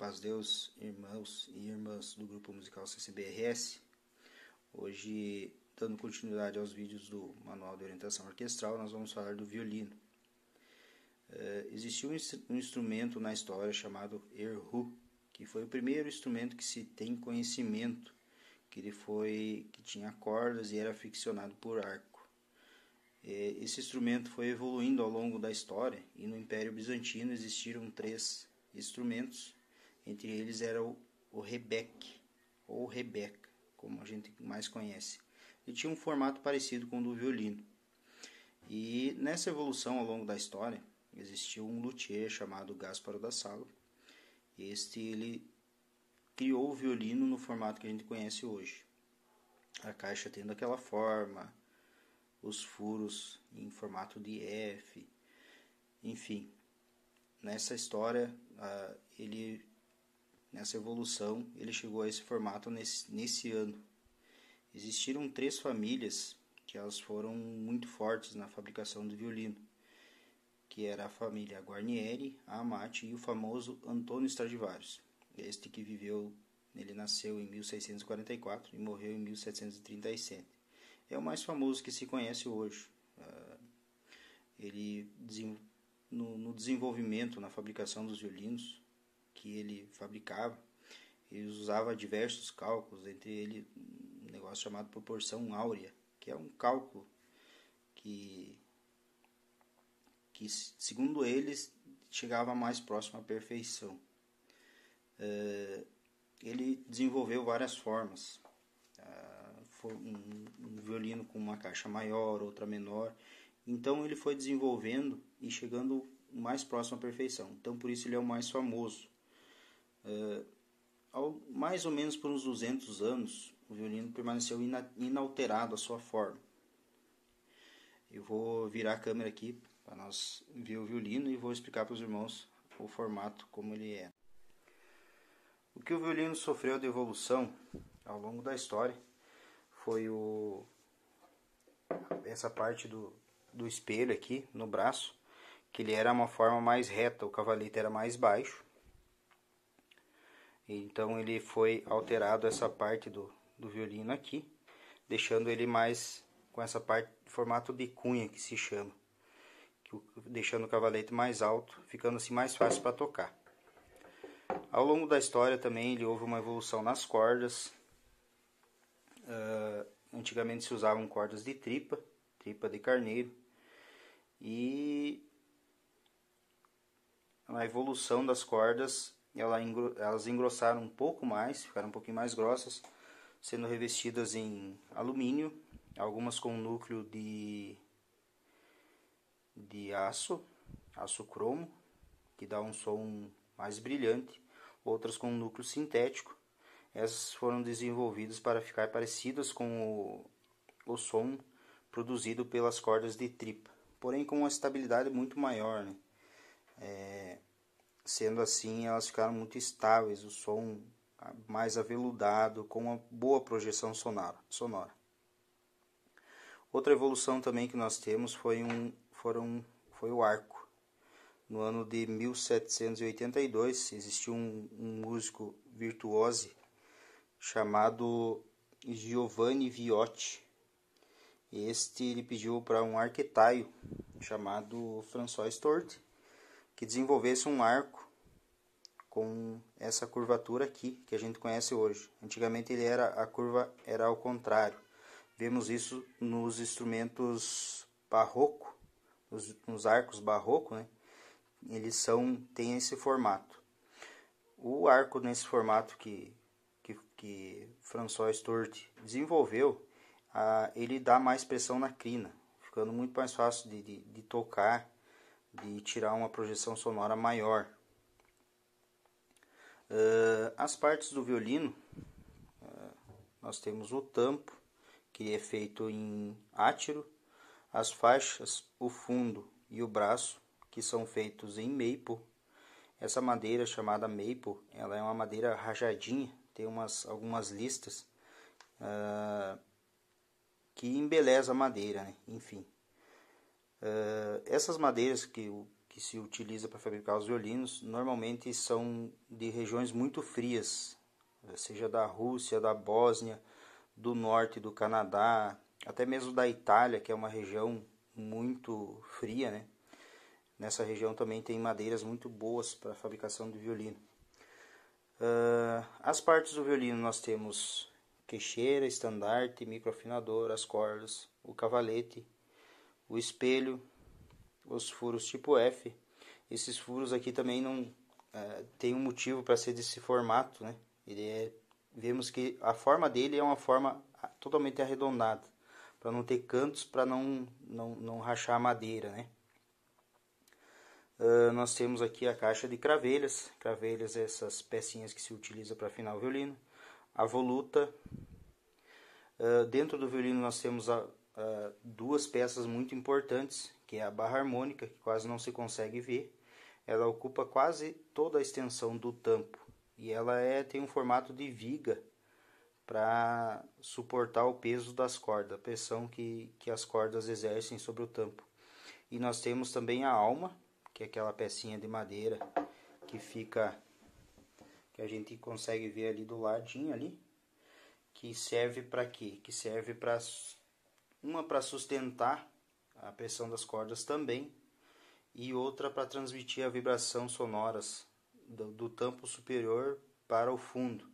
paz de Deus, irmãos e irmãs do grupo musical CCBRS. Hoje, dando continuidade aos vídeos do Manual de Orientação Orquestral, nós vamos falar do violino. Existiu um instrumento na história chamado erhu, que foi o primeiro instrumento que se tem conhecimento, que tinha cordas e era friccionado por arco. Esse instrumento foi evoluindo ao longo da história e no Império Bizantino existiram 3 instrumentos. Entre eles era o rebeque, ou rebeca, como a gente mais conhece. Ele tinha um formato parecido com o do violino. E nessa evolução ao longo da história, existiu um luthier chamado Gasparo da Salo. Ele criou o violino no formato que a gente conhece hoje. A caixa tendo aquela forma, os furos em formato de F, enfim. Nessa história, nessa evolução, ele chegou a esse formato nesse ano. Existiram 3 famílias que elas foram muito fortes na fabricação do violino, que era a família Guarnieri, a Amati e o famoso Antonio Stradivari. Ele nasceu em 1644 e morreu em 1737. É o mais famoso que se conhece hoje. No desenvolvimento, na fabricação dos violinos que ele fabricava, ele usava diversos cálculos, entre eles um negócio chamado proporção áurea, que é um cálculo que segundo eles, chegava mais próximo à perfeição. Ele desenvolveu várias formas. Um violino com uma caixa maior, outra menor. Então ele foi desenvolvendo e chegando mais próximo à perfeição. Então por isso ele é o mais famoso. Mais ou menos por uns 200 anos, o violino permaneceu inalterado a sua forma. Eu vou virar a câmera aqui para nós ver o violino e vou explicar para os irmãos o formato como ele é. O que o violino sofreu de evolução ao longo da história foi essa parte do espelho aqui no braço, que ele era uma forma mais reta, o cavalete era mais baixo. Então ele foi alterado essa parte do violino aqui, deixando ele mais com essa parte de formato de cunha que se chama, deixando o cavalete mais alto, ficando assim mais fácil para tocar. Ao longo da história também houve uma evolução nas cordas. Antigamente se usavam cordas de tripa de carneiro, e a evolução das cordas, elas engrossaram um pouco mais, ficaram um pouquinho mais grossas, sendo revestidas em alumínio, algumas com núcleo de aço cromo, que dá um som mais brilhante, outras com núcleo sintético. Essas foram desenvolvidas para ficar parecidas com o som produzido pelas cordas de tripa, porém com uma estabilidade muito maior, né? Sendo assim, elas ficaram muito estáveis, o som mais aveludado, com uma boa projeção sonora. Outra evolução também que nós temos foi o arco. No ano de 1782, existiu um músico virtuoso chamado Giovanni Viotti. Ele pediu para um arquetaio chamado François Torti que desenvolvesse um arco com essa curvatura aqui que a gente conhece hoje. Antigamente a curva era ao contrário. Vemos isso nos instrumentos barroco, nos arcos barroco, né? Eles têm esse formato. O arco nesse formato que François Torti desenvolveu, ele dá mais pressão na crina, ficando muito mais fácil de tocar, de tirar uma projeção sonora maior. As partes do violino, nós temos o tampo, que é feito em átiro, as faixas, o fundo e o braço, que são feitos em maple. Essa madeira chamada maple, ela é uma madeira rajadinha, tem algumas listas que embeleza a madeira, né? Enfim, essas madeiras que que se utiliza para fabricar os violinos normalmente são de regiões muito frias, seja da Rússia, da Bósnia, do norte do Canadá, até mesmo da Itália, que é uma região muito fria, né? Nessa região também tem madeiras muito boas para a fabricação do violino. As partes do violino nós temos queixeira, estandarte, microafinador, as cordas, o cavalete, o espelho, os furos tipo F. Esses furos aqui também não tem um motivo para ser desse formato, né? Vemos que a forma dele é uma forma totalmente arredondada, para não ter cantos, para não rachar a madeira, né? Nós temos aqui a caixa de cravelhas. Cravelhas, essas pecinhas que se utiliza para afinar o violino. A voluta. Dentro do violino nós temos duas peças muito importantes, que é a barra harmônica, que quase não se consegue ver. Ela ocupa quase toda a extensão do tampo e ela tem um formato de viga para suportar o peso das cordas, a pressão que as cordas exercem sobre o tampo. E nós temos também a alma, que é aquela pecinha de madeira que que a gente consegue ver ali do ladinho ali, que serve para quê? Que serve para sustentar a pressão das cordas também, e outra para transmitir a vibração sonoras do tampo superior para o fundo,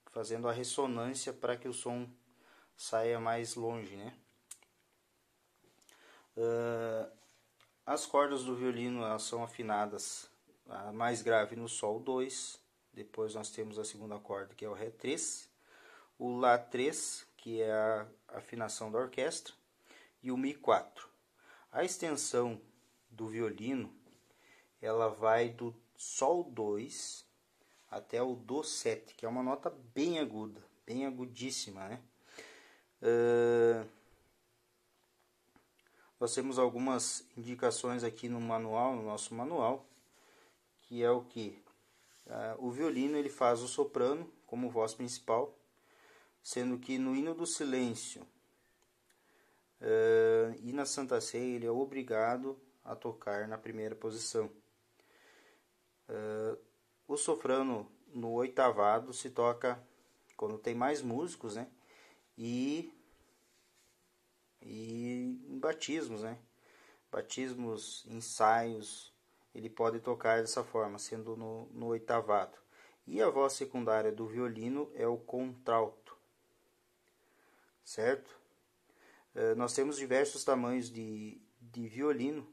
fazendo a ressonância para que o som saia mais longe, né? As cordas do violino elas são afinadas, a mais grave no Sol 2, depois nós temos a segunda corda, que é o Ré 3, o Lá 3, que é a afinação da orquestra, e o Mi 4. A extensão do violino ela vai do Sol 2 até o Dó 7, que é uma nota bem aguda, bem agudíssima, né? Nós temos algumas indicações aqui no nosso manual, que é o que? O violino ele faz o soprano como voz principal, sendo que no hino do silêncio e na Santa Ceia ele é obrigado a tocar na primeira posição. O soprano no oitavado se toca quando tem mais músicos, né? E em batismos, né? Batismos, ensaios, ele pode tocar dessa forma, sendo no oitavado. E a voz secundária do violino é o contralto, certo? Nós temos diversos tamanhos de violino,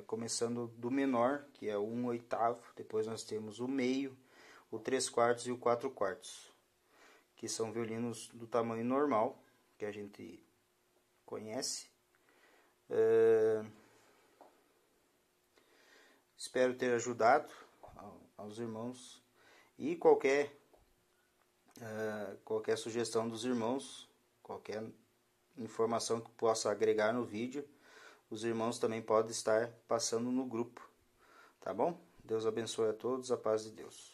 começando do menor, que é o 1/8, depois nós temos o meio, o 3/4 e o 4/4, que são violinos do tamanho normal, que a gente conhece. Espero ter ajudado aos irmãos, e qualquer sugestão dos irmãos, qualquer informação que possa agregar no vídeo, os irmãos também podem estar passando no grupo, tá bom? Deus abençoe a todos, a paz de Deus.